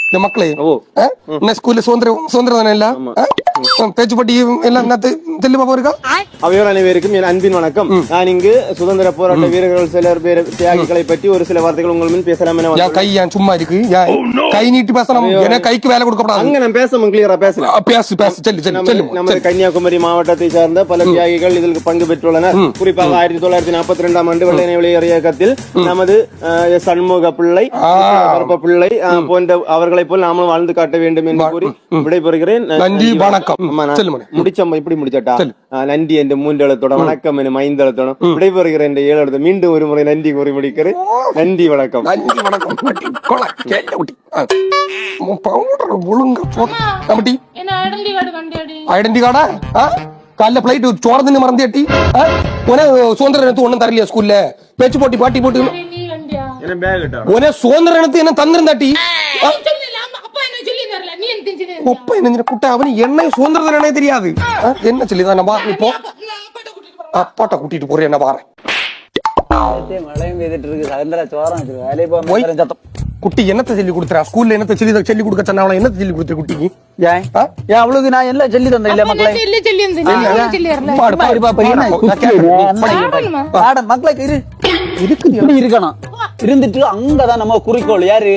இந்த மக்களே என்ன ஸ்கூல்ல சுதந்திரம் தானே இல்ல பேச்சுப்பட்டி எல்லாம் தெளிவா இருக்கா? அவையோர் அனைவருக்கும் என் அன்பின் வணக்கம். நான் இங்கு சுதந்திர போராட்ட வீரர்கள் சிலர் பேர் தியாகிகளை பற்றி ஒரு சில வார்த்தைகள் உங்கள் முன் பேசலாம் என கை ஏன் சும்மா இருக்கு? கை நீட்டி பேசணும், ஏன்னா கைக்கு வேலை கொடுக்கப்படாது. அங்க நான் பேச கிளியரா பேசலாம். நமது கன்னியாகுமரி மாவட்டத்தை சார்ந்த பல தியாகிகள் இதில் பங்கு பெற்றுள்ளனர். குறிப்பாக 1942ஆம் ஆண்டு வெள்ளை வெளியேறு இயக்கத்தில் நமது சண்முக பிள்ளை, பிள்ளை போன்ற அவர்களை போல் நாமும் வாழ்ந்து காட்ட வேண்டும் என்று கூறி விடைபெறுகிறேன். நன்றி, வணக்கம். முடிச்சம் இப்படி முடிச்சட்டா நன்றி என்ற 3 எழுத்தோட, வணக்கம் என 5 எழுத்தோட விடைபெறுகிறேன் என்ற 7 எழுத்து மீண்டும் ஒரு முறை நன்றி கூறி முடிக்கிறேன். நன்றி, வணக்கம். நன்றி, வணக்கம். ஐடென்டி கார்டா? காலைல பிளைட் சோறதுன்னு மறந்துட்டி சுதந்திர ஒண்ணும் தரலையா ஸ்கூல்ல? பேச்சு போட்டி பாட்டி போட்டு சுதந்திர என்ன தந்திருந்தாட்டி அவனு என்ன சுதந்திர தெரியாது. என்ன சொல்லிதான் நம்ம இப்போ அப்பாட்ட கூட்டிட்டு போறேன். என்ன பாரு குட்டி என்னத்த சொல்லி கொடுத்துறா? ஸ்கூல்ல என்னத்த சொல்லி கொடுக்க சொன்ன? என்னத்த சொல்லி கொடுத்துரு குட்டிக்கு? ஏன் அவளுக்கு நான் எல்லாம் சொல்லி தந்தேன் இல்ல மக்களே? மக்களுக்கு இருக்கணும். இருந்துட்டு அங்கதான் நம்ம குறிக்கோள் யாரு